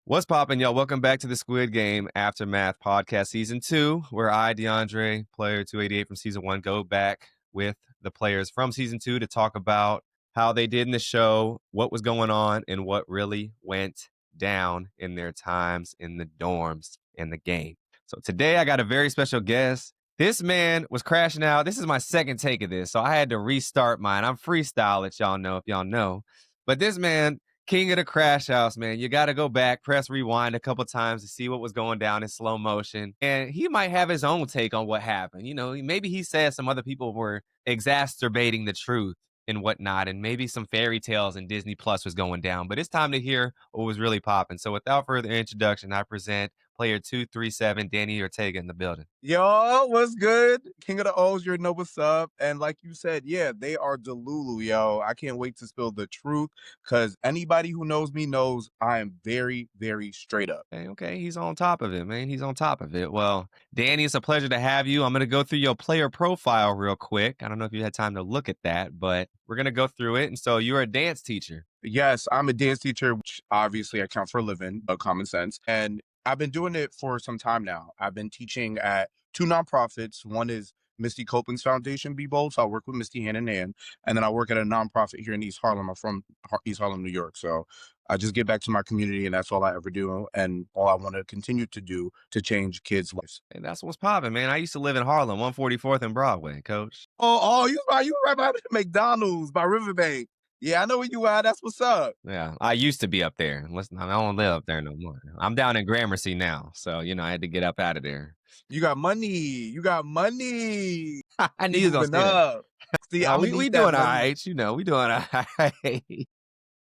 What's poppin', y'all? Welcome back to the Squid Game Aftermath Podcast Season 2, where I, DeAndre, player 288 from Season 1, go back with the players from Season 2 to talk about how they did in the show, what was going on, and what really went down in their times in the dorms in the game. So today I got a very special guest. This man was crashing out. This is my second take of this, so I had to restart mine. I'm freestyle, let y'all know if y'all know. But this man, king of the crash house, man. You got to go back, press rewind a couple times to see what was going down in slow motion. And he might have his own take on what happened. You know, maybe he said some other people were exacerbating the truth and whatnot. And maybe some fairy tales and Disney Plus was going down. But it's time to hear what was really popping. So without further introduction, I present player 237, Danny Ortega in the building. Yo, what's good? King of the O's, you know what's up. And like you said, yeah, they are Delulu, yo. I can't wait to spill the truth because anybody who knows me knows I am very, very straight up. Okay, he's on top of it, man. He's on top of it. Well, Danny, it's a pleasure to have you. I'm going to go through your player profile real quick. I don't know if you had time to look at that, but we're going to go through it. And so you're a dance teacher. Yes, I'm a dance teacher, which obviously I count for a living, common sense. And I've been doing it for some time now. I've been teaching at two nonprofits. One is Misty Copeland's Foundation, Be Bold. So I work with Misty hand in hand. And then I work at a nonprofit here in East Harlem. I'm from East Harlem, New York. So I just give back to my community, and that's all I ever do. And all I want to continue to do to change kids' lives. And that's what's popping, man. I used to live in Harlem, 144th and Broadway, coach. You right by McDonald's, by Riverbank. Yeah, I know where you are. That's what's up. Yeah, I used to be up there. I don't live up there no more. I'm down in Gramercy now. So, I had to get up out of there. You got money. You got money. I knew you was going to say that. See, we doing all right. We doing all right.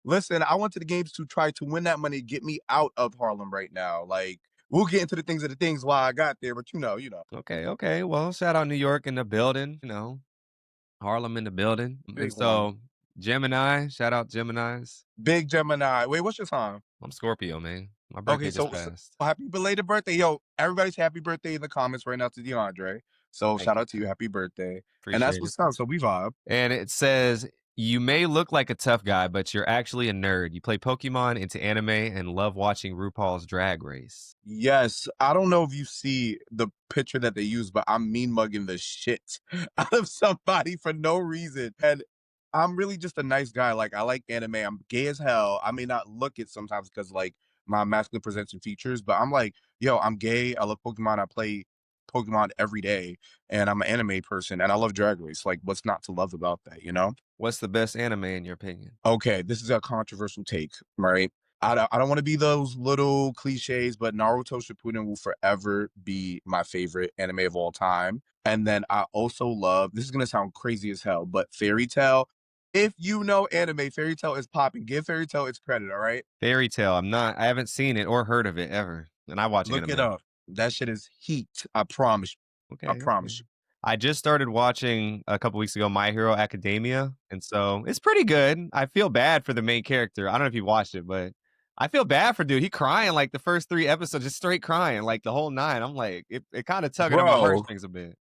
Listen, I went to the games to try to win that money, get me out of Harlem right now. Like, we'll get into the things why I got there, but you know. Okay. Well, shout out New York in the building, Harlem in the building. Big so, Gemini, shout out Geminis. Big Gemini. Wait, what's your sign? I'm Scorpio, man. My birthday just passed. So happy belated birthday. Yo, everybody's happy birthday in the comments right now to DeAndre. So shout out to you. Happy birthday. Appreciate and that's what's up. So we vibe. And it says, you may look like a tough guy, but you're actually a nerd. You play Pokemon, into anime, and love watching RuPaul's Drag Race. Yes. I don't know if you see the picture that they use, but I'm mean mugging the shit out of somebody for no reason. And I'm really just a nice guy. Like, I like anime. I'm gay as hell. I may not look it sometimes because, like, my masculine presenting features, but I'm like, yo, I'm gay. I love Pokemon. I play Pokemon every day, and I'm an anime person, and I love Drag Race. Like, what's not to love about that, you know? What's the best anime in your opinion? Okay, this is a controversial take, right? I don't want to be those little cliches, but Naruto Shippuden will forever be my favorite anime of all time. And then I also love, this is going to sound crazy as hell, but Fairy Tail. If you know anime, Fairy Tail is popping. Give Fairy Tail its credit, all right? Fairy Tail, I haven't seen it or heard of it ever. And I watch Look anime. it up. That shit is heat. I promise you. Okay. I promise you. I just started watching a couple weeks ago My Hero Academia, and so it's pretty good. I feel bad for the main character. I don't know if you watched it, but I feel bad for dude. He crying like the first 3 episodes, just straight crying like the whole 9. I'm like, it kind of tugging at my heartstrings a bit.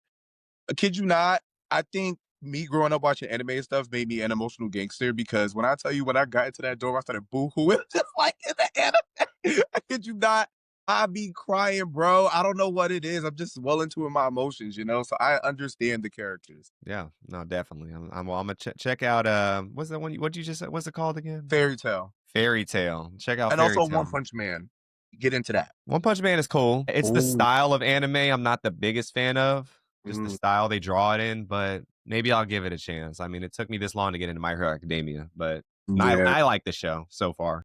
I kid you not. I think me growing up watching anime and stuff made me an emotional gangster because when I tell you when I got into that door, I started boo-hooing just like in the anime. I kid you not. I be crying, bro. I don't know what it is. I'm just well into my emotions, you know? So I understand the characters. Yeah, no, definitely. I'm gonna check out. What's that one? What you just said? What's it called again? Fairy Tail. Fairy Tail. Check out. And Fairy also Tail. One Punch Man. Get into that. One Punch Man is cool. It's the style of anime I'm not the biggest fan of. Just the style they draw it in, but maybe I'll give it a chance. I mean, it took me this long to get into My Hero Academia, but I like the show so far.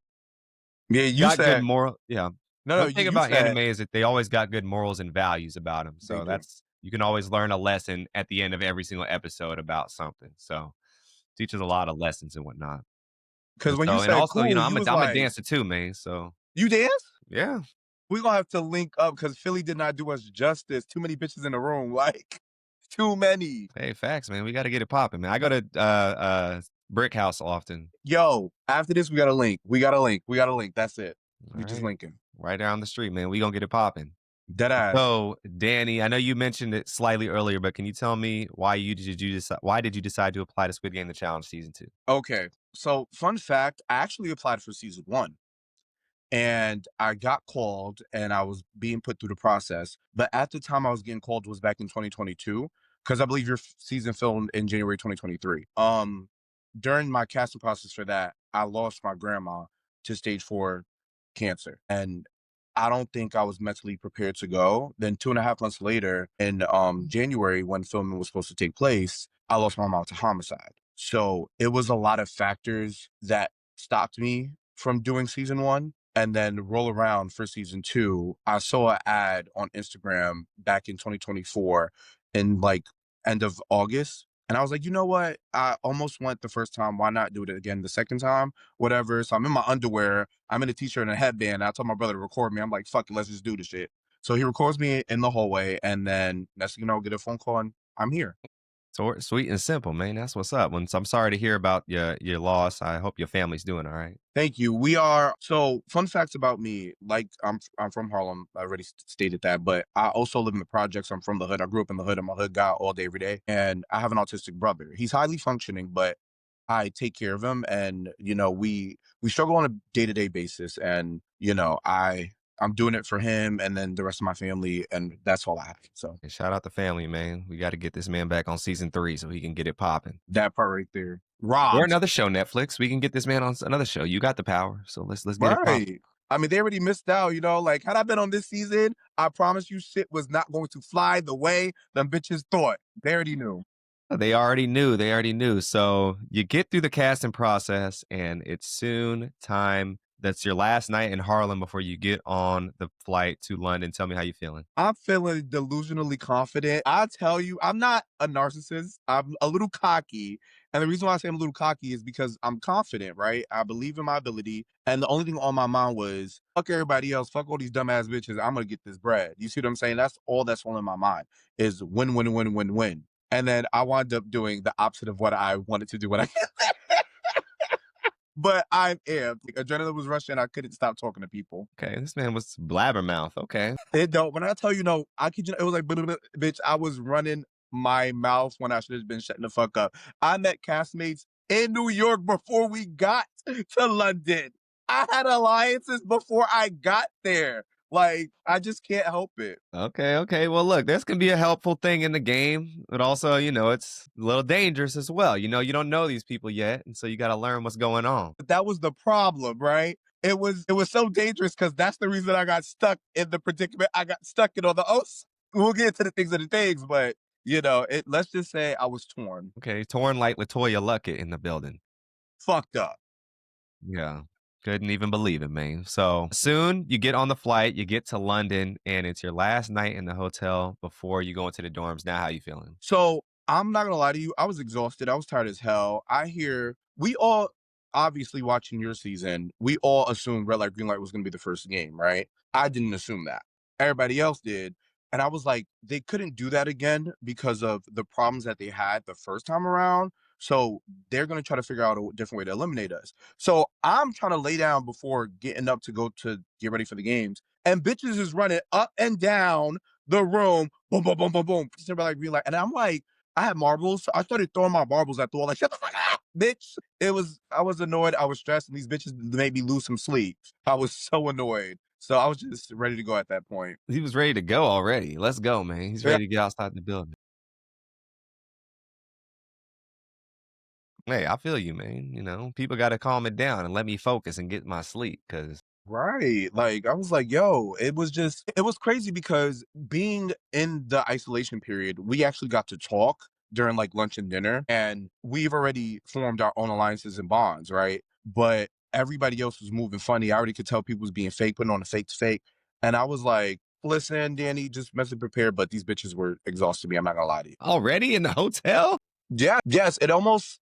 Yeah, you got said good moral. Yeah. No, the thing about anime is that they always got good morals and values about them. So you can always learn a lesson at the end of every single episode about something. So teaches a lot of lessons and whatnot. Because when you said also, cool, I'm a dancer too, man. So you dance? Yeah. We're gonna have to link up because Philly did not do us justice. Too many bitches in the room, like too many. Hey, facts, man. We got to get it popping, man. I go to Brick House often. Yo, after this, we got a link. We got a link. That's it. We just linking. Right down the street, man. We gonna get it popping. Dead ass. So, Danny, I know you mentioned it slightly earlier, but can you tell me why did you decide to apply to Squid Game: The Challenge Season 2? Okay, so fun fact, I actually applied for Season 1. and I got called and I was being put through the process. But at the time I was getting called was back in 2022 because I believe your season filmed in January 2023. During my casting process for that, I lost my grandma to stage 4 cancer, and I don't think I was mentally prepared to go. Then 2.5 months later, in January, when filming was supposed to take place, I lost my mom to homicide. So it was a lot of factors that stopped me from doing season 1. And then roll around for season 2, I saw an ad on Instagram back in 2024 in like end of August. And I was like, you know what? I almost went the first time. Why not do it again the second time? Whatever. So I'm in my underwear. I'm in a t-shirt and a headband. I told my brother to record me. I'm like, fuck it, let's just do the shit. So he records me in the hallway, and then next thing you know, get a phone call and I'm here. So sweet and simple, man. That's what's up. So I'm sorry to hear about your loss. I hope your family's doing all right. Thank you. We are so fun facts about me. Like I'm from Harlem. I already stated that, but I also live in the projects. I'm from the hood. I grew up in the hood. I'm a hood guy all day, every day. And I have an autistic brother. He's highly functioning, but I take care of him. And we struggle on a day to day basis. And I'm doing it for him and then the rest of my family, and that's all I have. So And shout out the family, man. We got to get this man back on season 3 so he can get it popping. that part right there. Or Robbed. another show, Netflix. We can get this man on another show. You got the power, so let's get it popping. Right. I mean, they already missed out, like, had I been on this season, I promise you shit was not going to fly the way them bitches thought. They already knew. They already knew. They already knew. So you get through the casting process, and it's soon time. That's your last night in Harlem before you get on the flight to London. Tell me how you feeling. I'm feeling delusionally confident. I tell you, I'm not a narcissist. I'm a little cocky. And the reason why I say I'm a little cocky is because I'm confident, right? I believe in my ability. And the only thing on my mind was, fuck everybody else, fuck all these dumbass bitches. I'm gonna get this bread. You see what I'm saying? That's all in my mind is win, win, win, win, win. And then I wound up doing the opposite of what I wanted to do when I but I'm amped. Like, adrenaline was rushing. I couldn't stop talking to people. Okay, this man was blabbermouth. Okay. It don't. When I tell you, no, I kid you, it was like, bitch, I was running my mouth when I should have been shutting the fuck up. I met castmates in New York before we got to London. I had alliances before I got there. Like, I just can't help it. Okay, okay. Well, look, this can be a helpful thing in the game, but also, it's a little dangerous as well. You don't know these people yet, and so you got to learn what's going on. But that was the problem, right? It was so dangerous because that's the reason I got stuck in the predicament I got stuck in on the OS. We'll get into the things of the things, but let's just say I was torn, Okay, torn like Latoya Luckett in the building. fucked up. Yeah. Couldn't even believe it, man. So soon you get on the flight, you get to London, and it's your last night in the hotel before you go into the dorms. Now, how you feeling? So I'm not gonna lie to you, I was exhausted. I was tired as hell. I hear we all obviously watching your season, we all assumed red light, green light was gonna be the first game, right? I didn't assume that. Everybody else did. And I was like, they couldn't do that again because of the problems that they had the first time around. So they're gonna try to figure out a different way to eliminate us. So I'm trying to lay down before getting up to go to get ready for the games. And bitches is running up and down the room, boom, boom, boom, boom, boom. Everybody like, green light. And I'm like, I had marbles. So I started throwing my marbles at the wall, like, shut the fuck up, bitch. I was annoyed. I was stressed, and these bitches made me lose some sleep. I was so annoyed. So I was just ready to go at that point. He was ready to go already. Let's go, man. He's Yeah. ready to get outside the building. Hey, I feel you, man. People got to calm it down and let me focus and get my sleep because Right. Like, I was like, yo, it was crazy because being in the isolation period, we actually got to talk during like lunch and dinner, and we've already formed our own alliances and bonds, right? But everybody else was moving funny. I already could tell people was being fake, putting on a fake to fake. And I was like, listen, Danny, just mentally prepared, but these bitches were exhausting me. I'm not gonna lie to you. already in the hotel? Yeah, yes, it almost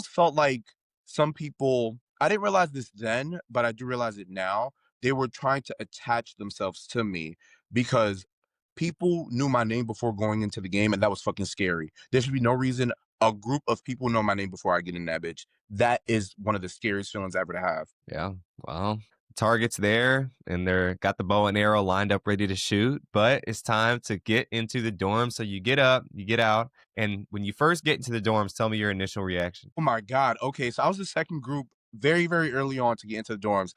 felt like some people, I didn't realize this then, but I do realize it now. They were trying to attach themselves to me because people knew my name before going into the game, and that was fucking scary. There should be no reason a group of people know my name before I get in that bitch. That is one of the scariest feelings ever to have. Yeah. Well, target's there and they're got the bow and arrow lined up ready to shoot, but it's time to get into the dorm. So you get up, you get out, and when you first get into the dorms, tell me your initial reaction. Oh my God. Okay, so I was the second group very, very early on to get into the dorms.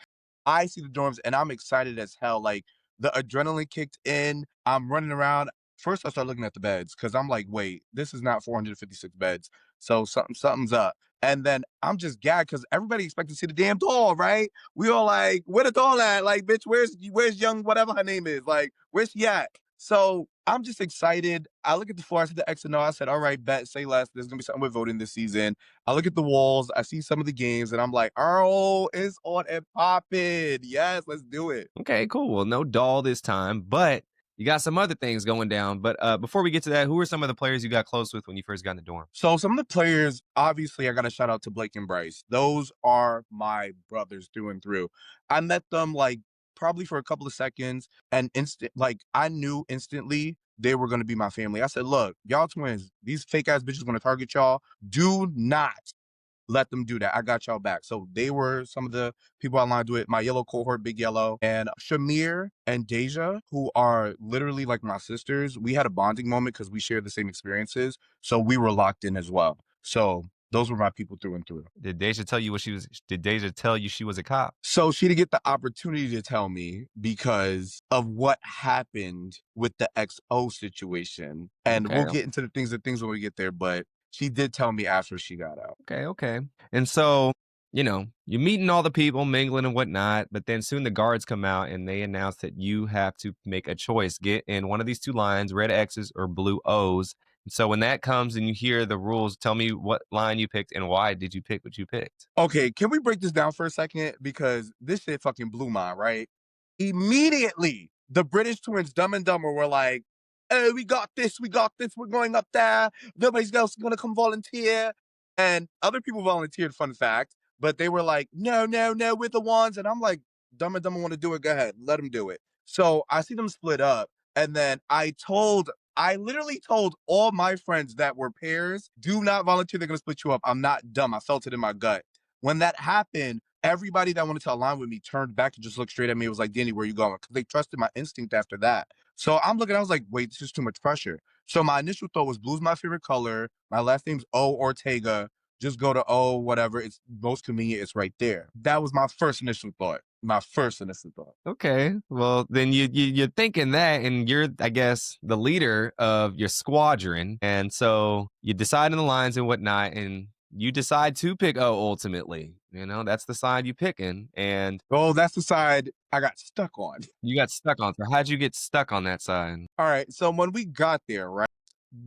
I see the dorms and I'm excited as hell. Like the adrenaline kicked in. I'm running around. First, I start looking at the beds because I'm like, wait, this is not 456 beds. So something's up. And then I'm just gagged because everybody expected to see the damn doll, right? We all like, where the doll at? Like, bitch, where's young whatever her name is? Like, where's she at? So I'm just excited. I look at the floor, I see the X and O. I said, all right, bet, say less. There's gonna be something with voting this season. I look at the walls, I see some of the games, and I'm like, oh, it's on and popping. Yes, let's do it. Okay, cool. Well, no doll this time, but you got some other things going down. But before we get to that, who are some of the players you got close with when you first got in the dorm? So some of the players, obviously, I got to shout out to Blake and Bryce. Those are my brothers through and through. I met them like probably for a couple of seconds, and I knew instantly they were going to be my family. I said, look, y'all twins, these fake ass bitches going to target y'all. Do not let them do that. I got y'all back. So they were some of the people I lined with, my yellow cohort, Big Yellow, and Shamir and Deja, who are literally like my sisters. We had a bonding moment because we shared the same experiences. So we were locked in as well. So those were my people through and through. Did Deja tell you what she was? Did Deja tell you she was a cop? So she didn't get the opportunity to tell me because of what happened with the XO situation. And Okay, we'll get into the things when we get there, but she did tell me after she got out. okay. And so, you're meeting all the people, mingling and whatnot, but then soon the guards come out and they announce that you have to make a choice. Get in one of these two lines, red X's or blue O's. And so when that comes and you hear the rules, tell me what line you picked and why did you pick what you picked? Okay, can we break this down for a second? Because this shit fucking blew my, right? Immediately, the British twins, Dumb and Dumber, were like, oh, we got this, we're going up there, nobody's else gonna come volunteer. And other people volunteered, fun fact, but they were like, no, no, no, we're the ones. And I'm like, Dumb and Dumber wanna do it, go ahead, let them do it. So I see them split up, and then I literally told all my friends that were pairs, do not volunteer, they're gonna split you up. I'm not dumb, I felt it in my gut. When that happened, everybody that wanted to align with me turned back and just looked straight at me. It was like, Danny, where you going? Because they trusted my instinct after that. So I'm looking, I was like, wait, this is too much pressure. So my initial thought was blue's my favorite color. My last name's Ortega. Just go to O, whatever. It's most convenient. It's right there. That was my first initial thought. My first initial thought. Okay. Well, then you're thinking that, and you're, I guess, the leader of your squadron, and so you decide on the lines and whatnot, and you decide to pick O ultimately. That's the side you picking, and Oh, that's the side I got stuck on. you got stuck on. So how'd you get stuck on that side? All right. So when we got there, right,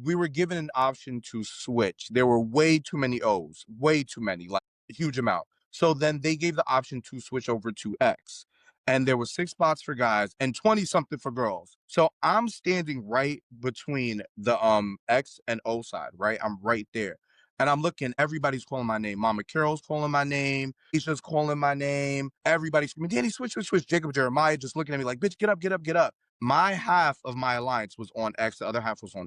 we were given an option to switch. There were way too many O's, way too many, like a huge amount. So then they gave the option to switch over to X. And there were 6 spots for guys and 20 something for girls. So I'm standing right between the X and O side, right? I'm right there. And I'm looking, everybody's calling my name. Mama Carol's calling my name. He's just calling my name. Everybody's screaming, Danny, switch, switch, switch. Jacob Jeremiah just looking at me like, bitch, get up, get up, get up. My half of my alliance was on X, the other half was on.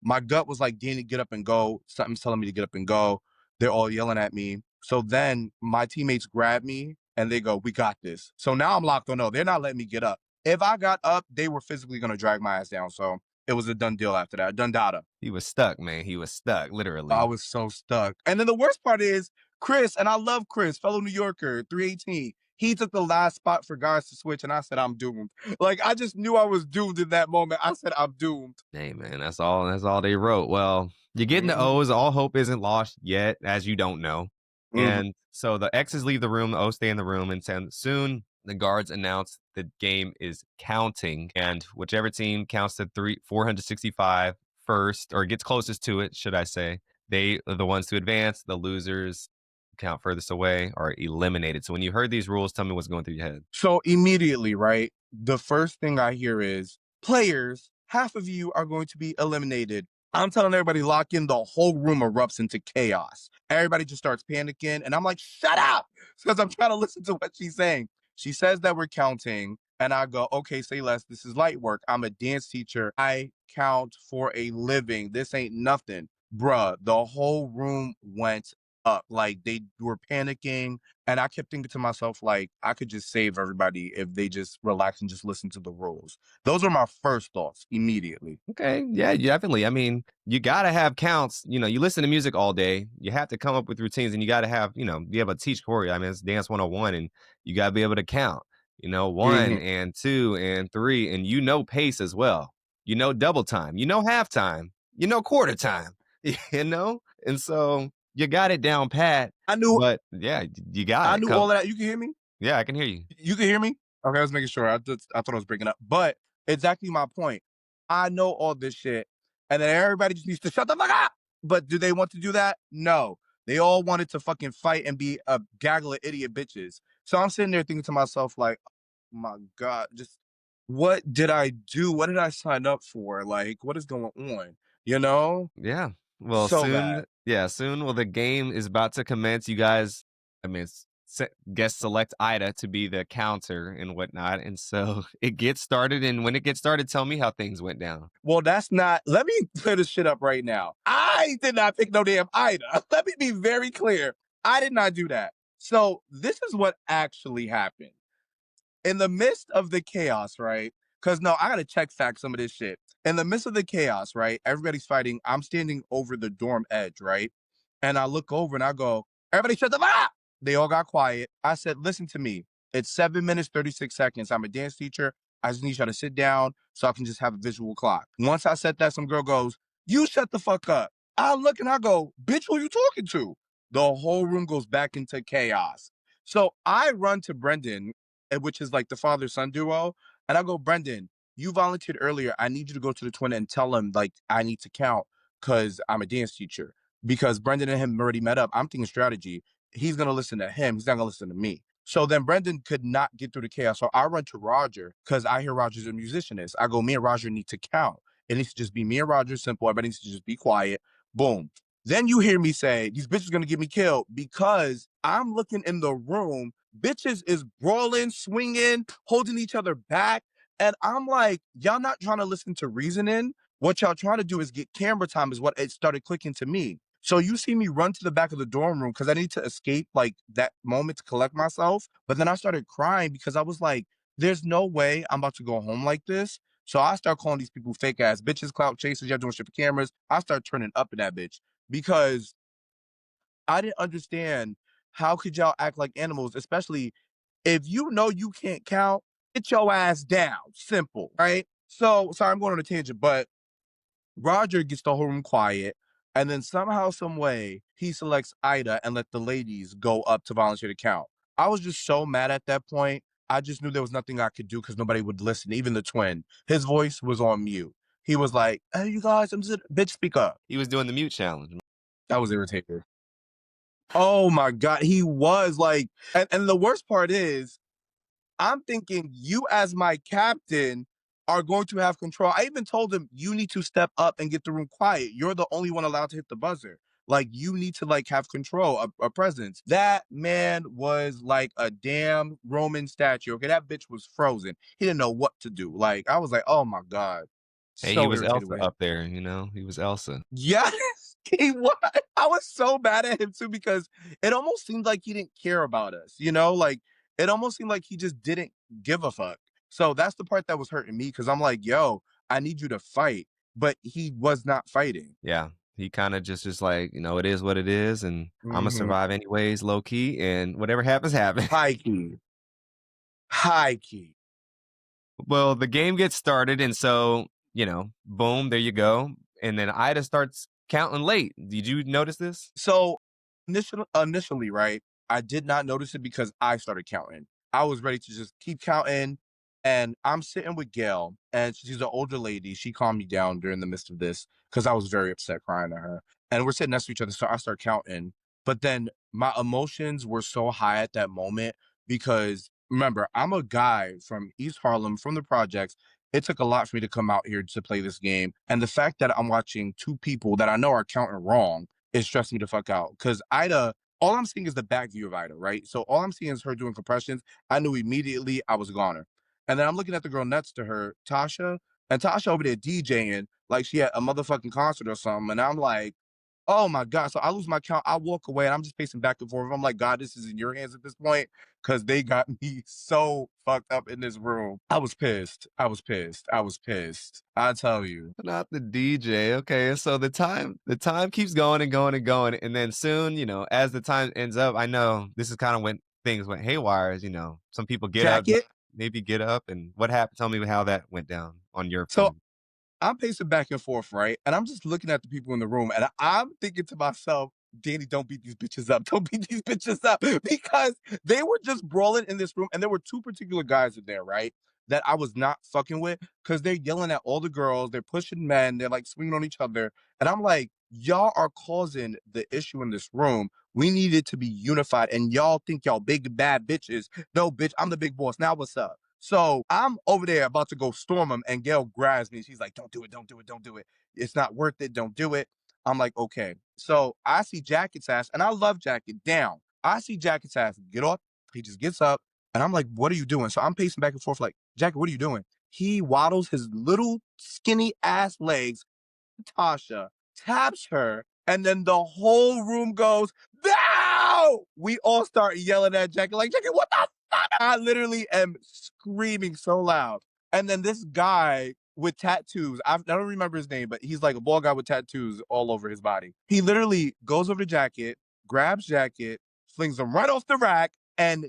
My gut was like, Danny, get up and go. Something's telling me to get up and go. They're all yelling at me. So then my teammates grab me and they go, we got this. So now I'm locked on no. They're not letting me get up. If I got up, they were physically going to drag my ass down. So it was a done deal after that. Done data. He was stuck, man. He was stuck, I literally. was so stuck. And then the worst part is Chris, and I love Chris, fellow New Yorker, 318. He took the last spot for guys to switch, and I said, I'm doomed. Like, I just knew I was doomed in that moment. I said, I'm doomed. Hey, man, that's all. That's all they wrote. Well, you're getting the Mm-hmm. O's. All hope isn't lost yet, as you don't know. Mm-hmm. And so the X's leave the room, the O's stay in the room, and soon the guards announce the game is counting, and whichever team counts to 465 first, or gets closest to it, should I say, they are the ones to advance. The losers count furthest away are eliminated. So when you heard these rules, tell me what's going through your head. So immediately, right, the first thing I hear is players, half of you are going to be eliminated. I'm telling everybody lock in, the whole room erupts into chaos. Everybody just starts panicking, and I'm like, shut up! Because I'm trying to listen to what she's saying. She says that we're counting, and I go, okay, say less. This is light work. I'm a dance teacher. I count for a living. This ain't nothing. Bruh, the whole room went up. Like they were panicking. And I kept thinking to myself, like, I could just save everybody if they just relax and just listen to the rules. Those were my first thoughts immediately. Okay, yeah, definitely. I mean, you gotta have counts. You listen to music all day. You have to come up with routines, and you gotta have, be able to teach choreo. I mean, it's dance 101, and you gotta be able to count. One Mhm. and two and three, and pace as well. Double time. Halftime. Quarter time. And so you got it down pat. I knew But yeah, you got I it. knew all of that. You can hear me? Yeah, I can hear you. You can hear me? Okay, I was making sure. I thought I was breaking up. But exactly my point. I know all this shit, and then everybody just needs to shut the fuck up. But do they want to do that? No. They all wanted to fucking fight and be a gaggle of idiot bitches. So I'm sitting there thinking to myself, like, oh my God, just what did I do? What did I sign up for? Like, what is going on? You know? Yeah. Well, So soon, bad. yeah, soon. Well, the game is about to commence. You guys, I mean, guest select Ida to be the counter and whatnot. And so it gets started. And when it gets started, tell me how things went down. Well, that's not. Let me clear this shit up right now. I did not pick no damn Ida. Let me be very clear. I did not do that. So this is what actually happened in the midst of the chaos, right? Because no, I gotta check fact some of this shit. In the midst of the chaos, right? Everybody's fighting. I'm standing over the dorm edge, right? And I look over and I go, everybody shut the fuck up. They all got quiet. I said, listen to me. It's 7 minutes, 36 seconds. I'm a dance teacher. I just need y'all to sit down so I can just have a visual clock. Once I said that, some girl goes, you shut the fuck up. I look and I go, bitch, who you talking to? The whole room goes back into chaos. So I run to Brendan, which is like the father son duo. And I go, Brendan, you volunteered earlier. I need you to go to the twin and tell him like I need to count because I'm a dance teacher. Because Brendan and him already met up. I'm thinking strategy. He's gonna listen to him. He's not gonna listen to me. So then Brendan could not get through the chaos. So I run to Roger because I hear Roger's a musicianist. I go, me and Roger need to count. It needs to just be me and Roger, simple. Everybody needs to just be quiet. Boom. Then you hear me say, these bitches gonna get me killed because I'm looking in the room. Bitches is brawling, swinging, holding each other back. And I'm like, y'all not trying to listen to reasoning. What y'all trying to do is get camera time, is what it started clicking to me. So you see me run to the back of the dorm room because I need to escape like that moment to collect myself. But then I started crying because I was like, there's no way I'm about to go home like this. So I start calling these people fake ass bitches, clout chasers, y'all doing shit for cameras. I start turning up in that bitch because I didn't understand how could y'all act like animals, especially if you know you can't count, get your ass down. Simple, right? So sorry, I'm going on a tangent, but Roger gets the whole room quiet, and then somehow, some way, he selects Ida and let the ladies go up to volunteer to count. I was just so mad at that point. I just knew there was nothing I could do because nobody would listen, even the twin. His voice was on mute. He was like, hey, you guys, I'm just, bitch, speak up. He was doing the mute challenge. I was irritated. Oh my God. He was like, and the worst part is, I'm thinking you as my captain are going to have control. I even told him you need to step up and get the room quiet. You're the only one allowed to hit the buzzer. Like you need to like have control, a presence. That man was like a damn Roman statue. Okay, that bitch was frozen. He didn't know what to do. Like I was like, oh my God, Hey, he so was irritated Elsa with him. up there. He was Elsa. Yes, he was. I was so mad at him too because it almost seemed like he didn't care about us, Like it almost seemed like he just didn't give a fuck. So that's the part that was hurting me because I'm like, yo, I need you to fight. But he was not fighting. Yeah. He kind of just like, it is what it is, and I'm gonna Hmm. survive anyways, low key, and whatever happens, happens. High key. High key. Well, the game gets started, and so, boom, there you go. And then Ida starts counting late. Did you notice this? So initially, right, I did not notice it because I started counting. I was ready to just keep counting. And I'm sitting with Gail, and she's an older lady. She calmed me down during the midst of this because I was very upset crying to her. And we're sitting next to each other. So I start counting. But then my emotions were so high at that moment because remember, I'm a guy from East Harlem, from the projects. It took a lot for me to come out here to play this game. And the fact that I'm watching two people that I know are counting wrong is stressing me the fuck out. Because Ida, all I'm seeing is the back view of Ida, right? So all I'm seeing is her doing compressions. I knew immediately I was a goner. And then I'm looking at the girl next to her, Tasha, and Tasha over there DJing like she had a motherfucking concert or something. And I'm like, Oh my God. So I lose my count. I walk away and I'm just pacing back and forth. I'm like, God, this is in your hands at this point. Cause they got me so fucked up in this room. I was pissed. I was pissed. I was pissed. I tell you. Not the DJ. Okay, so the time keeps going and going and going, and then soon, as the time ends up, I know this is kind of when things went haywire. Some people get up, Jacket. maybe get up, and what happened? Tell me how that went down on your So end. I'm pacing back and forth, right? And I'm just looking at the people in the room and I'm thinking to myself, Danny, don't beat these bitches up. Don't beat these bitches up because they were just brawling in this room. And there were two particular guys in there, right? That I was not fucking with because they're yelling at all the girls. They're pushing men. They're like swinging on each other. And I'm like, y'all are causing the issue in this room. We needed to be unified. And y'all think y'all big bad bitches. No, bitch, I'm the big boss. Now what's up? So I'm over there about to go storm him, and Gail grabs me. She's like, "Don't do it, don't do it, don't do it. It's not worth it. Don't do it." I'm like, "Okay." So I see Jacket's ass, and I love Jacket down. I see Jacket's ass get up. He just gets up, and I'm like, "What are you doing?" So I'm pacing back and forth, like, "Jacket, what are you doing?" He waddles his little skinny ass legs Tasha, taps her, and then the whole room goes, "No!" We all start yelling at Jackie, like, Jackie, what the fuck? I literally am screaming so loud. And then this guy with tattoos, I don't remember his name, but he's like a bald guy with tattoos all over his body. He literally goes over to Jacket, grabs Jacket, flings him right off the rack, and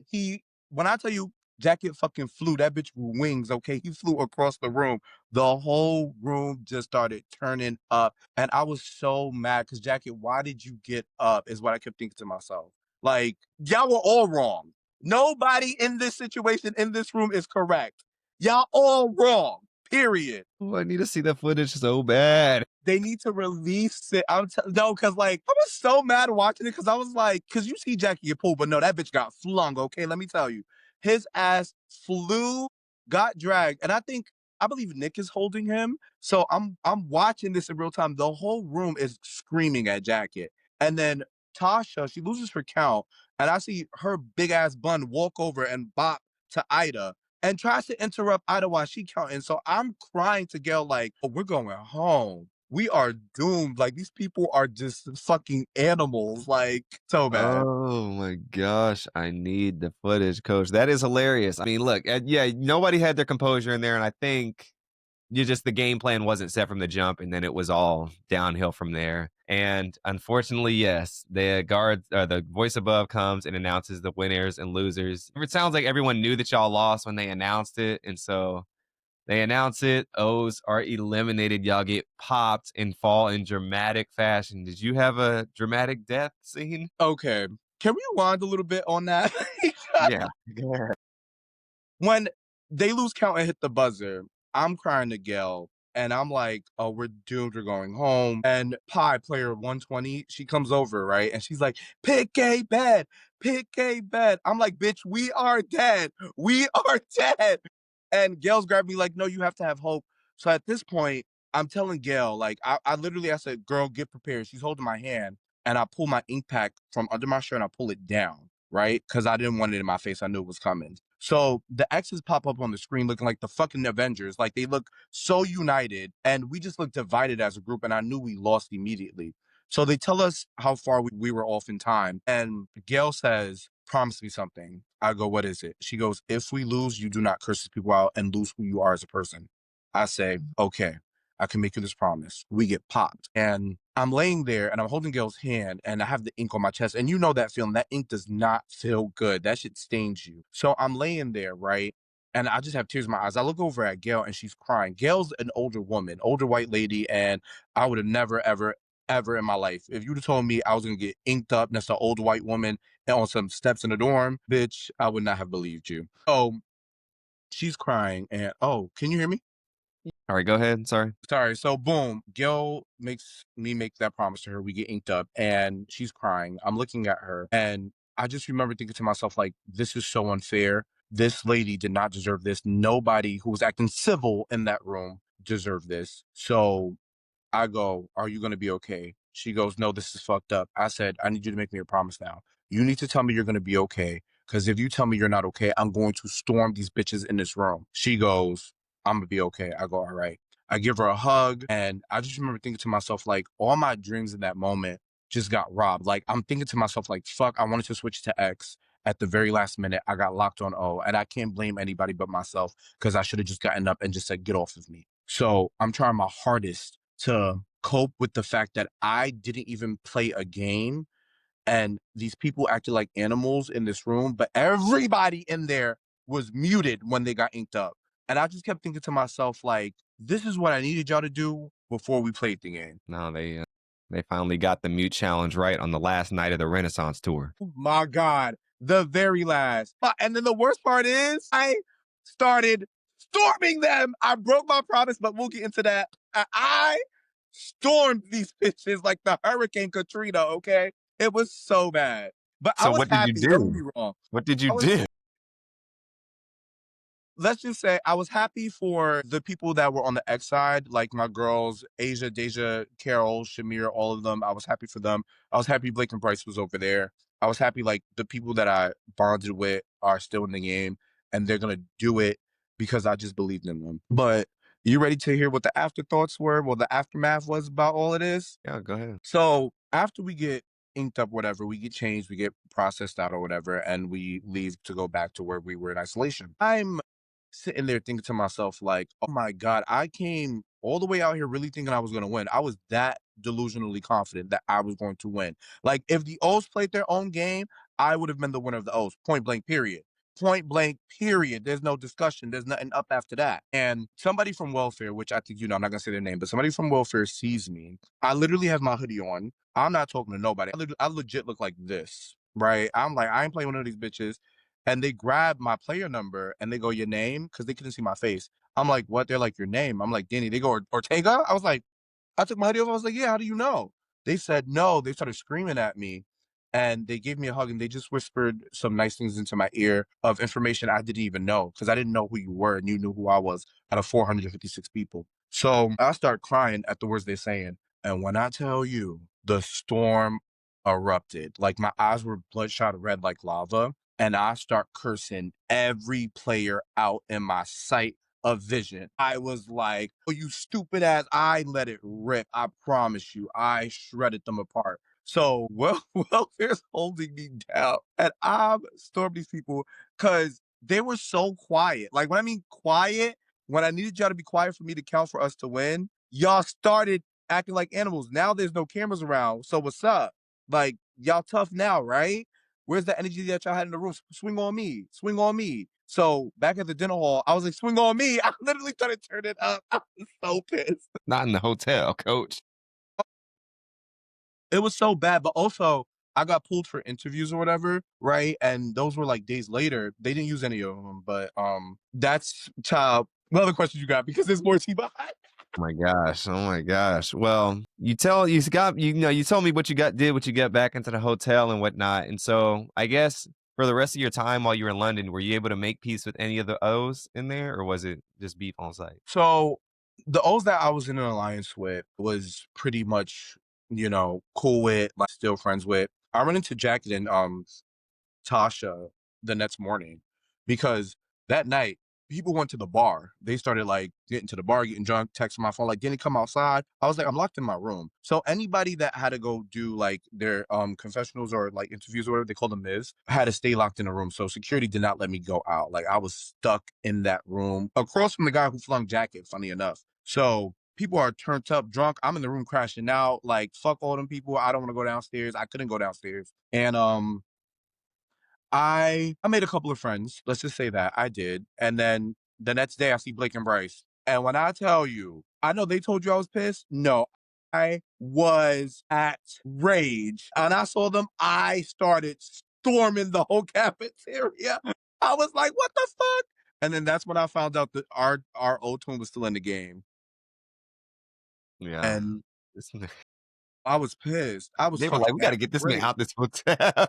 when I tell you, Jacket fucking flew, that bitch with wings, okay? He flew across the room. The whole room just started turning up. And I was so mad because Jackie, why did you get up? Is what I kept thinking to myself. Like, y'all were all wrong. Nobody in this situation in this room is correct. Y'all all wrong. Period. Oh, I need to see that footage so bad. They need to release it. No, because like I was so mad watching it because I was like, because you see Jackie get pulled, but no, that bitch got flung. Okay, let me tell you, his ass flew, got dragged, and I believe Nick is holding him. So I'm watching this in real time. The whole room is screaming at Jacket, and then Tasha she loses her count, and I see her big ass bun walk over and bop to Ida and tries to interrupt Ida while she counting. So I'm crying to Gail like, oh, we're going home. We are doomed. Like these people are just fucking animals. Like so bad. Oh my gosh, I need the footage, coach. That is hilarious. I mean, look, yeah, nobody had their composure in there, and I think the game plan wasn't set from the jump, and then it was all downhill from there. And unfortunately, yes, the voice above comes and announces the winners and losers. It sounds like everyone knew that y'all lost when they announced it, and so they announce it. O's are eliminated. Y'all get popped and fall in dramatic fashion. Did you have a dramatic death scene? Okay. Can we rewind a little bit on that? Yeah. When they lose count and hit the buzzer, I'm crying to Gail. And I'm like, oh, we're doomed. We're going home. And Pie, player 120, she comes over, right? And she's like, pick a bed, pick a bed. I'm like, bitch, we are dead. We are dead. And Gail's grabbed me like, no, you have to have hope. So at this point, I'm telling Gail, like, I said, girl, get prepared. She's holding my hand. And I pull my ink pack from under my shirt and I pull it down, right? Because I didn't want it in my face. I knew it was coming. So the X's pop up on the screen looking like the fucking Avengers. Like they look so united and we just look divided as a group. And I knew we lost immediately. So they tell us how far we were off in time. And Gail says, promise me something. I go, what is it? She goes, if we lose, you do not curse these people out and lose who you are as a person. I say, okay. I can make you this promise. We get popped. And I'm laying there and I'm holding Gail's hand and I have the ink on my chest. And you know that feeling. That ink does not feel good. That shit stains you. So I'm laying there, right? And I just have tears in my eyes. I look over at Gail and she's crying. Gail's an older woman, older white lady, and I would have never, ever, ever in my life. If you'd have told me I was gonna get inked up next to an old white woman and on some steps in the dorm, bitch, I would not have believed you. So she's crying and oh, can you hear me? All right, go ahead. Sorry. Sorry. So boom, Gil makes me make that promise to her. We get inked up and she's crying. I'm looking at her and I just remember thinking to myself, like, this is so unfair. This lady did not deserve this. Nobody who was acting civil in that room deserved this. So I go, are you going to be okay? She goes, no, this is fucked up. I said, I need you to make me a promise now. You need to tell me you're going to be okay. Because if you tell me you're not okay, I'm going to storm these bitches in this room. She goes, I'm going to be okay. I go, all right. I give her a hug. And I just remember thinking to myself, like, all my dreams in that moment just got robbed. Like, I'm thinking to myself, like, fuck, I wanted to switch to X at the very last minute. I got locked on O, and I can't blame anybody but myself because I should have just gotten up and just said, get off of me. So I'm trying my hardest to cope with the fact that I didn't even play a game and these people acted like animals in this room, but everybody in there was muted when they got inked up. And I just kept thinking to myself, like, this is what I needed y'all to do before we played the game. No, they finally got the mute challenge right on the last night of the Renaissance tour. Oh my God, the very last. And then the worst part is, I started storming them. I broke my promise, but we'll get into that. I stormed these bitches like the Hurricane Katrina, okay? It was so bad. But I So was what did you happy, don't get do? me wrong. What did you I was do? Let's just say I was happy for the people that were on the X side, like my girls, Asia, Deja, Carol, Shamir, all of them. I was happy for them. I was happy Blake and Bryce was over there. I was happy like the people that I bonded with are still in the game and they're gonna do it because I just believed in them. But you ready to hear what the afterthoughts were? Well, the aftermath was about all of this? Yeah, go ahead. So after we get inked up, whatever, we get changed, we get processed out or whatever, and we leave to go back to where we were in isolation. I'm sitting there thinking to myself, like, oh my God, I came all the way out here really thinking I was going to win. I was that delusionally confident that I was going to win. Like, if the O's played their own game, I would have been the winner of the O's, point blank, period. Point blank, period. There's no discussion. There's nothing up after that. And somebody from welfare, which I think, I'm not going to say their name, but somebody from welfare sees me. I literally have my hoodie on. I'm not talking to nobody. I legit look like this, right? I'm like, I ain't playing one of these bitches. And they grab my player number and they go, your name? Because they couldn't see my face. I'm like, what? They're like, your name. I'm like, Danny. They go, Ortega? I was like, I took my hoodie off. I was like, yeah, how do you know? They said no. They started screaming at me and they gave me a hug and they just whispered some nice things into my ear of information I didn't even know because I didn't know who you were and you knew who I was out of 456 people. So I start crying at the words they're saying. And when I tell you the storm erupted, like my eyes were bloodshot red like lava, and I start cursing every player out in my sight of vision. I was like, oh, you stupid ass. I let it rip. I promise you. I shredded them apart. So welfare's holding me down. And I'm storming these people because they were so quiet. Like when I mean quiet, when I needed y'all to be quiet for me to count for us to win, y'all started acting like animals. Now there's no cameras around. So what's up? Like, y'all tough now, right? Where's the energy that y'all had in the room? Swing on me. Swing on me. So back at the dinner hall, I was like, swing on me. I literally started turning up. I was so pissed. Not in the hotel, coach. It was so bad. But also, I got pulled for interviews or whatever, right? And those were like days later. They didn't use any of them. But that's child. What other questions you got? Because there's more tea behind. Oh my gosh. Oh my gosh. Well, you told me what you got back into the hotel and whatnot. And so I guess for the rest of your time while you were in London, were you able to make peace with any of the O's in there, or was it just beef on site? So the O's that I was in an alliance with was pretty much, cool with, like still friends with. I run into Jacket and Tasha the next morning because that night people went to the bar. They started like getting to the bar, getting drunk, texting my phone, like, didn't come outside. I was like, I'm locked in my room. So anybody that had to go do like their confessionals or like interviews or whatever, they call them Ms, had to stay locked in a room. So security did not let me go out. Like I was stuck in that room across from the guy who flung Jacket, funny enough. So people are turned up drunk. I'm in the room crashing out. Like, fuck all them people. I don't want to go downstairs. I couldn't go downstairs. And I made a couple of friends. Let's just say that I did. And then the next day I see Blake and Bryce. And when I tell you, I know they told you I was pissed. No, I was at rage. And I saw them, I started storming the whole cafeteria. I was like, what the fuck? And then that's when I found out that our old twin was still in the game. Yeah. And This- I was pissed. I was They were like, fucking we got to at get this man rage. out this hotel.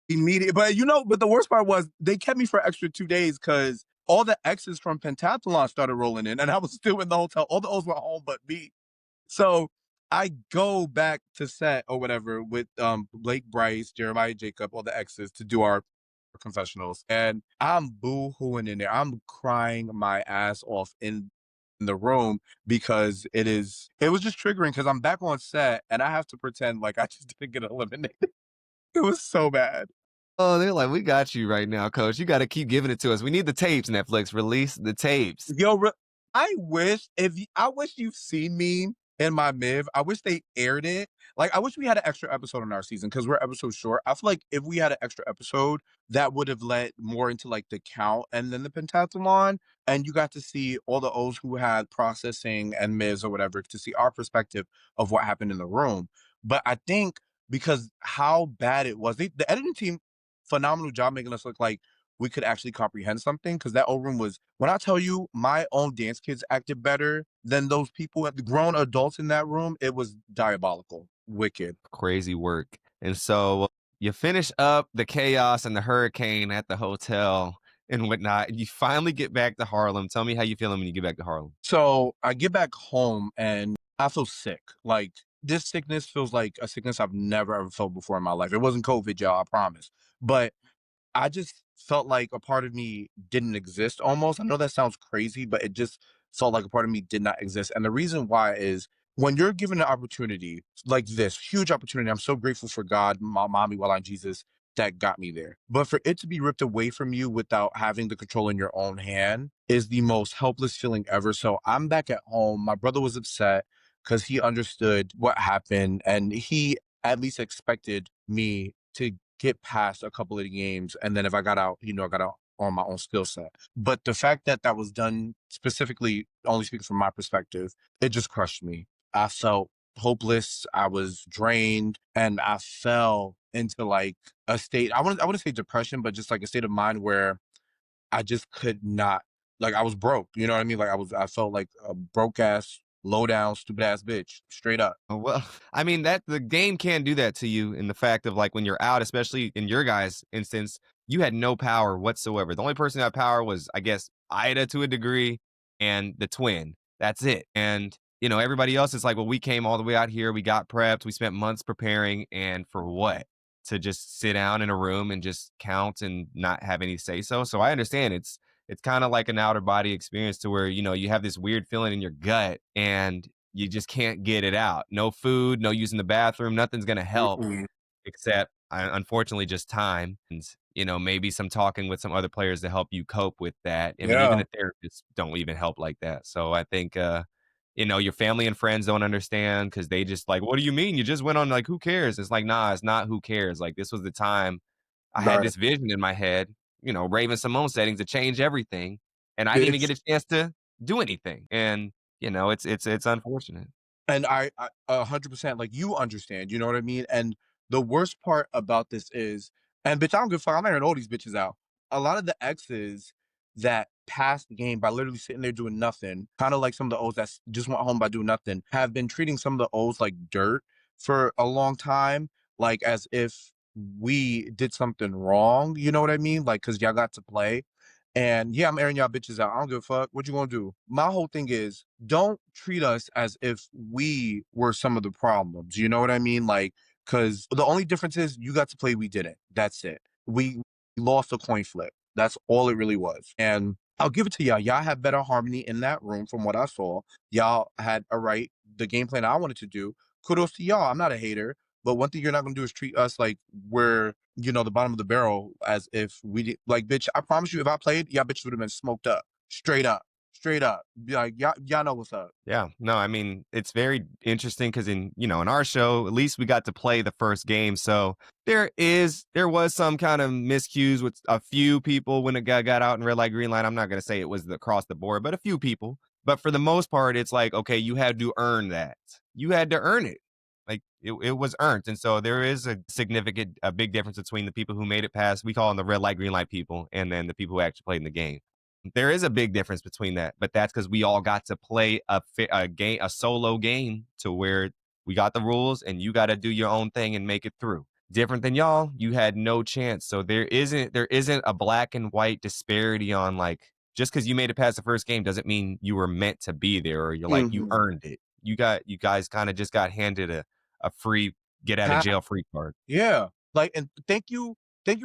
Immediate, but the worst part was they kept me for extra 2 days because all the exes from Pentathlon started rolling in, and I was still in the hotel. All the O's were home but me. So I go back to set or whatever with Blake, Bryce, Jeremiah, Jacob, all the exes to do our confessionals, and I'm boo-hooing in there. I'm crying my ass off in in the room because it was just triggering because I'm back on set and I have to pretend like I just didn't get eliminated. It was so bad. Oh, they're like, "We got you right now, coach. You gotta keep giving it to us. We need the tapes, Netflix. Release the tapes." Yo, I wish you've seen me in my MIV. I wish they aired it. Like, I wish we had an extra episode in our season because we're episode short. I feel like if we had an extra episode, that would have led more into like the count and then the pentathlon, and you got to see all the O's who had processing and MIVs or whatever to see our perspective of what happened in the room. But I think because how bad it was, the editing team, phenomenal job making us look like we could actually comprehend something because that old room was when I tell you my own dance kids acted better than those people the grown adults in that room, it was diabolical. Wicked. Crazy work. And so you finish up the chaos and the hurricane at the hotel and whatnot. And you finally get back to Harlem. Tell me how you feeling when you get back to Harlem. So I get back home and I feel sick. Like this sickness feels like a sickness I've never ever felt before in my life. It wasn't COVID, y'all, I promise. But I just felt like a part of me didn't exist almost. I know that sounds crazy, but it just felt like a part of me did not exist. And the reason why is when you're given an opportunity like this, huge opportunity, I'm so grateful for God, my mommy, while I'm Jesus, that got me there. But for it to be ripped away from you without having the control in your own hand is the most helpless feeling ever. So I'm back at home. My brother was upset because he understood what happened and he at least expected me to get past a couple of the games. And then if I got out, I got out on my own skill set. But the fact that that was done specifically, only speaking from my perspective, it just crushed me. I felt hopeless. I was drained and I fell into like a state. I wouldn't say depression, but just like a state of mind where I just could not like I was broke. You know what I mean? Like I felt like a broke ass, low down, stupid ass bitch, straight up. Oh, well, I mean, that the game can do that to you in the fact of like when you're out, especially in your guys' instance, you had no power whatsoever. The only person who had power was, I guess, Ida to a degree and the twin. That's it. And, everybody else is like, well, we came all the way out here. We got prepped. We spent months preparing. And for what? To just sit down in a room and just count and not have any say so. So I understand it's kind of like an outer body experience to where, you have this weird feeling in your gut and you just can't get it out. No food, no using the bathroom, nothing's gonna help Mm-mm. except, unfortunately, just time and, maybe some talking with some other players to help you cope with that. I mean, even Yeah. the therapists don't even help like that. So I think, your family and friends don't understand because they just like, "What do you mean? You just went on, like, who cares?" It's like, "Nah, it's not who cares." Like, this was the time I had Right. this vision in my head, Raven Simone settings to change everything, and I didn't even It's get a chance to do anything. And, it's unfortunate. And I 100%, like, you understand, you know what I mean? And the worst part about this is and bitch, I don't give a fuck, I'm airing all these bitches out. A lot of the exes that passed the game by literally sitting there doing nothing, kinda like some of the O's that just went home by doing nothing, have been treating some of the O's like dirt for a long time, like, as if we did something wrong, you know what I mean? Like, because 'cause y'all got to play. And yeah, I'm airing y'all bitches out. I don't give a fuck. What you gonna do? My whole thing is don't treat us as if we were some of the problems. You know what I mean? Like, cause the only difference is you got to play, we didn't. That's it. We lost a coin flip. That's all it really was. And I'll give it to y'all. Y'all had better harmony in that room from what I saw. Y'all had the game plan I wanted to do. Kudos to y'all. I'm not a hater. But one thing you're not gonna do is treat us like we're, the bottom of the barrel as if we did like bitch, I promise you if I played, y'all bitches would have been smoked up. Straight up. Straight up. Be like, y'all know what's up. Yeah. No, I mean, it's very interesting because in our show, at least we got to play the first game. So there was some kind of miscues with a few people when it got out in red light, green light. I'm not gonna say it was across the board, but a few people. But for the most part, it's like, okay, you had to earn that. You had to earn it. Like it was earned. And so there is a big difference between the people who made it past, we call them the red light, green light people, and then the people who actually played in the game. There is a big difference between that, but that's because we all got to play a game, a solo game, to where we got the rules and you got to do your own thing and make it through. Different than y'all, you had no chance. So there isn't a black and white disparity on like just because you made it past the first game doesn't mean you were meant to be there or you're like you Mhm. earned it. You guys kind of just got handed a free get out of jail free card. Yeah. Like, and thank you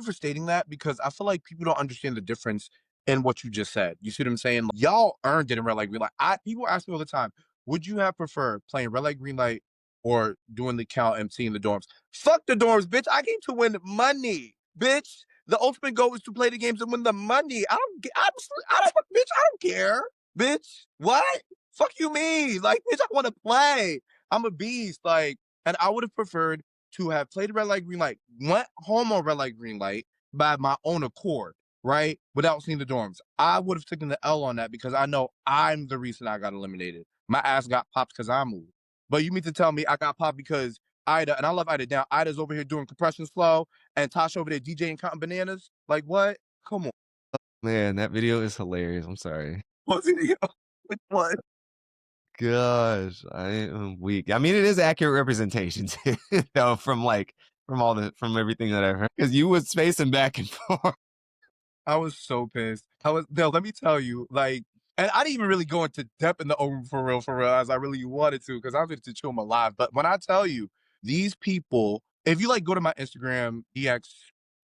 for stating that because I feel like people don't understand the difference in what you just said. You see what I'm saying? Y'all earned it in red light, green light. People ask me all the time, would you have preferred playing red light, green light, or doing the count MC in the dorms? Fuck the dorms, bitch. I came to win money, bitch. The ultimate goal is to play the games and win the money. Bitch, I don't care, bitch. What? Fuck you mean? Like, bitch, I want to play. I'm a beast. Like, and I would have preferred to have played red light, green light, went home on red light, green light by my own accord, right? Without seeing the dorms. I would have taken the L on that because I know I'm the reason I got eliminated. My ass got popped because I moved. But you mean to tell me I got popped because Ida, and I love Ida down. Ida's over here doing compression slow, and Tasha over there DJing counting bananas. Like what? Come on. Man, that video is hilarious. I'm sorry. What video? Which one? Gosh, I am weak. I mean, it is accurate representation too, though, from everything that I've heard. Because you was spacing back and forth. I was so pissed. Let me tell you, like, and I didn't even really go into depth in the open for real, as I really wanted to, because I was to chill them alive. But when I tell you, these people, if you like go to my Instagram, DX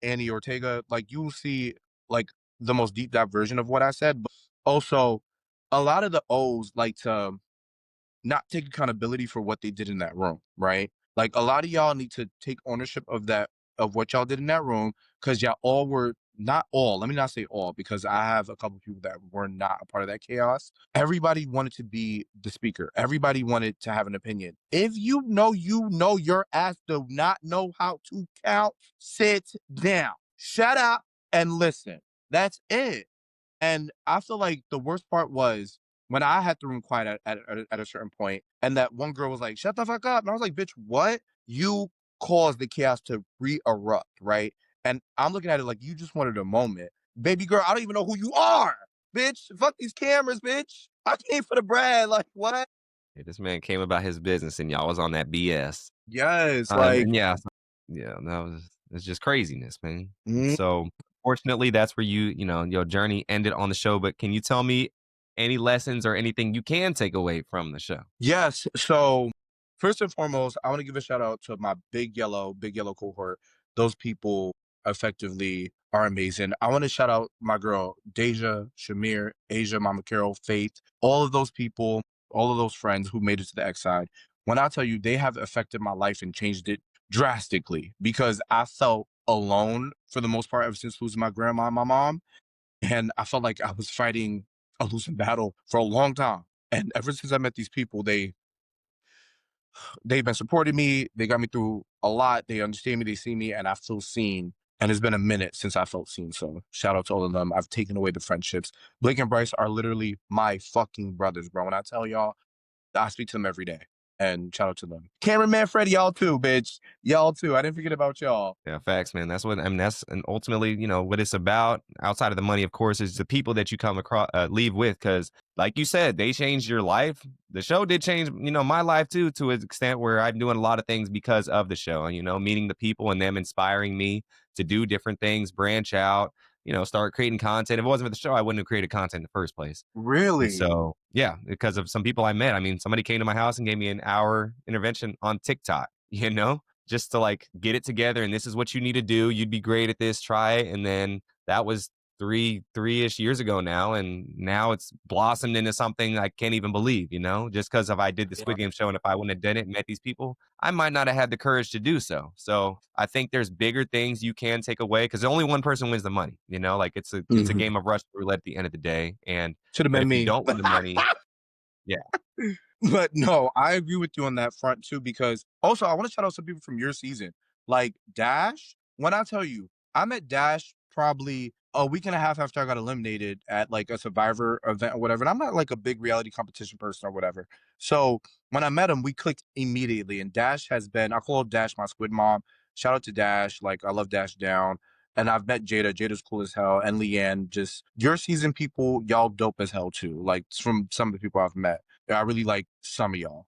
Annie Ortega, like you will see like the most deep dive version of what I said. But also, a lot of the O's like to not take accountability for what they did in that room, right? Like a lot of y'all need to take ownership of that, of what y'all did in that room, because y'all all were not all, let me not say all, because I have a couple people that were not a part of that chaos. Everybody wanted to be the speaker. Everybody wanted to have an opinion. If you know your ass do not know how to count, sit down, shut up and listen. That's it. And I feel like the worst part was when I had the room quiet at a certain point, and that one girl was like, "Shut the fuck up," and I was like, "Bitch, what? You caused the chaos to re-erupt, right?" And I'm looking at it like you just wanted a moment, baby girl. I don't even know who you are, bitch. Fuck these cameras, bitch. I came for the bread. Like what? Yeah, this man came about his business, and y'all was on that BS. Yes, And like. yeah, that was it's just craziness, man. Mm, So, fortunately, that's where your journey ended on the show. But can you tell me any lessons or anything you can take away from the show? yes. So first and foremost, I want to give a shout out to my big yellow cohort. Those people effectively are amazing. I want to shout out my girl Deja, Shamir, Asia, Mama Carol, Faith, all of those people, all of those friends who made it to the X side. When I tell you they have affected my life and changed it drastically because I felt alone for the most part ever since losing my grandma and my mom. And I felt like I was fighting a losing battle for a long time. And ever since I met these people, they've been supporting me. They got me through a lot. They understand me. They see me, and I feel seen. And it's been a minute since I felt seen. So shout out to all of them. I've taken away the friendships. Blake and Bryce are literally my fucking brothers, bro. When I tell y'all, I speak to them every day. And shout out to them. Cameron Manfred, y'all too, bitch. Y'all too. I didn't forget about y'all. Yeah, facts, man. That's what I mean. That's and ultimately, what it's about. Outside of the money, of course, is the people that you come across, leave with. Because, like you said, they changed your life. The show did change, my life too, to an extent where I'm doing a lot of things because of the show. Meeting the people and them inspiring me to do different things, branch out. Start creating content. If it wasn't for the show, I wouldn't have created content in the first place. And Really? so, yeah, because of some people I met. I mean, somebody came to my house and gave me an hour intervention on TikTok. Just to like get it together, and this is what you need to do. You'd be great at this, try it. And then that was three-ish years ago now, and now it's blossomed into something I can't even believe, just because if I did the Squid Game show, and if I wouldn't have done it and met these people, I might not have had the courage to do so. So I think there's bigger things you can take away, because only one person wins the money, like it's a Mm-hmm. game of Russian roulette at the end of the day. Should have But been if you me. don't win the money, yeah. But no, I agree with you on that front too, because also I want to shout out some people from your season. Like Dash, when I tell you, I met Dash probably a week and a half after I got eliminated at like a Survivor event or whatever. And I'm not like a big reality competition person or whatever. So when I met him, we clicked immediately. And Dash has been, I call Dash my Squid mom. Shout out to Dash. Like I love Dash down. And I've met Jada. Jada's cool as hell. And Leanne, just your season people, y'all dope as hell too. Like from some of the people I've met. I really like some of y'all.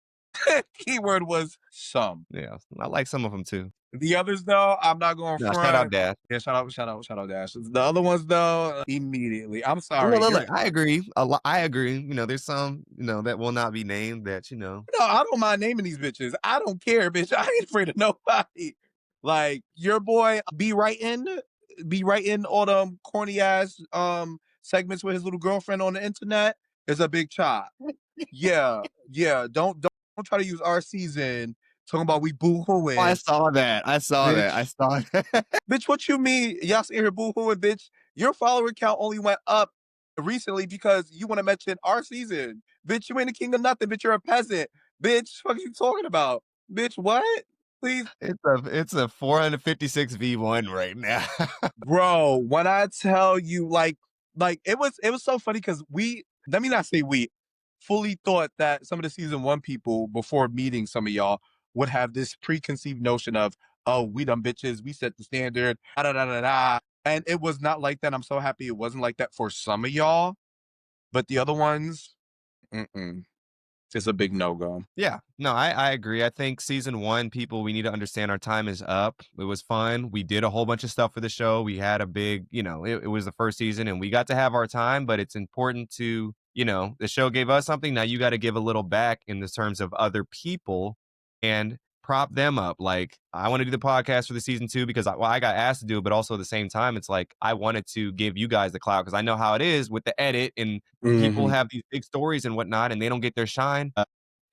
Keyword was some. Yeah, I like some of them too. The others though, I'm not going No, shout out front. Dash. Yeah, shout out, Dash. The other ones though, immediately. I'm Look, sorry. look, You're look, I agree. I agree. There's some, that will not be named that. no, I don't mind naming these bitches. I don't care, bitch. I ain't afraid of nobody. Like your boy, be writing all them corny ass segments with his little girlfriend on the internet is a big chop. Yeah, yeah. Don't try to use our season talking about we Oh, I boo-hooing, saw that. I saw that. I bitch. saw that. Bitch, what you mean? Y'all sitting here boo-hooing, bitch. Your follower count only went up recently because you want to mention our season. Bitch, you ain't the king of nothing, bitch. You're a peasant. Bitch, what are you talking about? Bitch, what? Please. It's a 456 V1 right now. Bro, when I tell you, like it was so funny because let me not say we fully thought that some of the season one people before meeting some of y'all would have this preconceived notion of, oh, we dumb bitches, we set the standard, da da da da da. And it was not like that. I'm so happy it wasn't like that for some of y'all, but the other ones, mm-mm, it's a big no go. Yeah, no, I agree. I think season one, people, we need to understand our time is up. It was fun. We did a whole bunch of stuff for the show. We had a big, it was the first season and we got to have our time, but it's important to, the show gave us something. Now you got to give a little back in the terms of other people and prop them up. Like, I want to do the podcast for the season two because I got asked to do it, but also at the same time, it's like I wanted to give you guys the clout because I know how it is with the edit and people Hmm. have these big stories and whatnot and they don't get their shine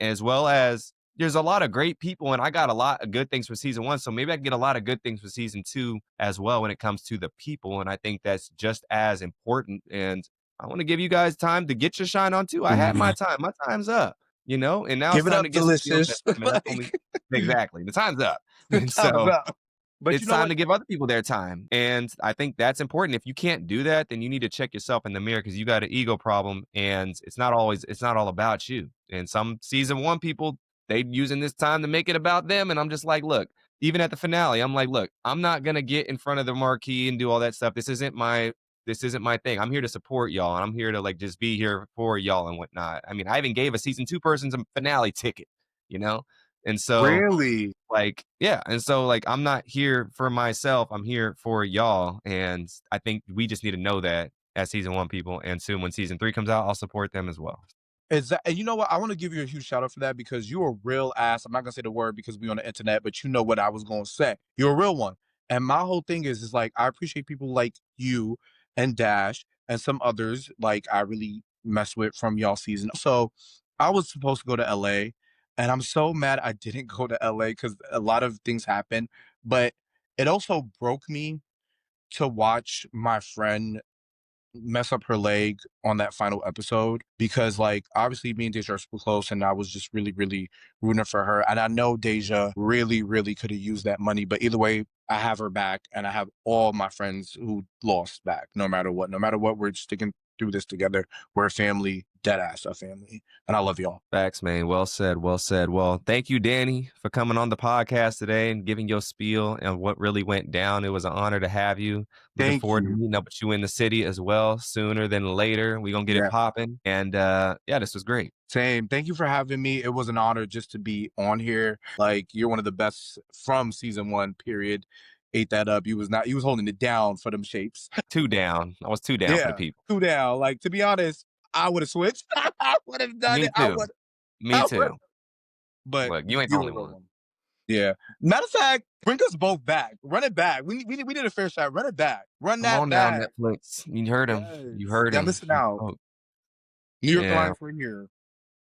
as well as there's a lot of great people, and I got a lot of good things for season one. So maybe I can get a lot of good things for season two as well when it comes to the people. And I think that's just as important. And I want to give you guys time to get your shine on too. I had my time. My time's up, and now it's Give it time to up, get some real delicious. time. And that's only Like, exactly the time's up. the And time's so up. But you it's know time what? to give other people their time. And I think that's important. If you can't do that, then you need to check yourself in the mirror because you got an ego problem and it's not all about you. And some season one people, they using this time to make it about them. And I'm just like, look, even at the finale, I'm like, look, I'm not gonna get in front of the marquee and do all that stuff. This isn't my thing. I'm here to support y'all and I'm here to like just be here for y'all and whatnot. I mean, I even gave a season two person some finale ticket, you know? And so Really? like, yeah, and so, like, I'm not here for myself, I'm here for y'all, and I think we just need to know that as season 1 people, and soon when season 3 comes out, I'll support them as well. And you know what? I want to give you a huge shout out for that because you're a real ass. I'm not gonna say the word because we on the internet, but you know what I was gonna say. You're a real one. And my whole thing is like I appreciate people like you and Dash and some others like I really mess with from y'all season. So I was supposed to go to LA and I'm so mad I didn't go to LA because a lot of things happened. But it also broke me to watch my friend mess up her leg on that final episode because like obviously me and Deja are super close and I was just really, really rooting for her. And I know Deja really, really could have used that money, but either way, I have her back and I have all my friends who lost back, no matter what. No matter what, we're sticking through this together. We're a family, dead ass a family. And I love y'all. Facts, man. Well said. Well said. Well, thank you, Danny, for coming on the podcast today and giving your spiel and what really went down. It was an honor to have you. Looking Thank forward to you. meeting up with you in the city as well sooner than later. We're gonna get it Yeah. popping. And yeah, this was great. Same. Thank you for having me. It was an honor just to be on here. Like you're one of the best from season one, period. Ate that up. You was holding it down for them shapes. Two down. I was two down for the Yeah. people. 2 down. Like to be honest, I would have switched. I would have done Me it. I too. would Me I would too. but Look, you ain't the you're a only real one. one. Yeah. Matter of fact, bring us both back. Run it back. We did a fair shot. Run it back. Run Come that on now, back. Netflix. You heard him. You Yes. heard Y'all him. missing He out. spoke. New York Yeah. Life, we're here.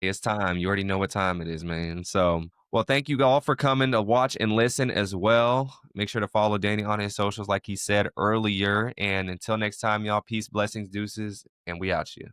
It's time. You already know what time it is, man. So, well, thank you all for coming to watch and listen as well. Make sure to follow Danny on his socials, like he said earlier. And until next time, y'all, peace, blessings, deuces, and we out you.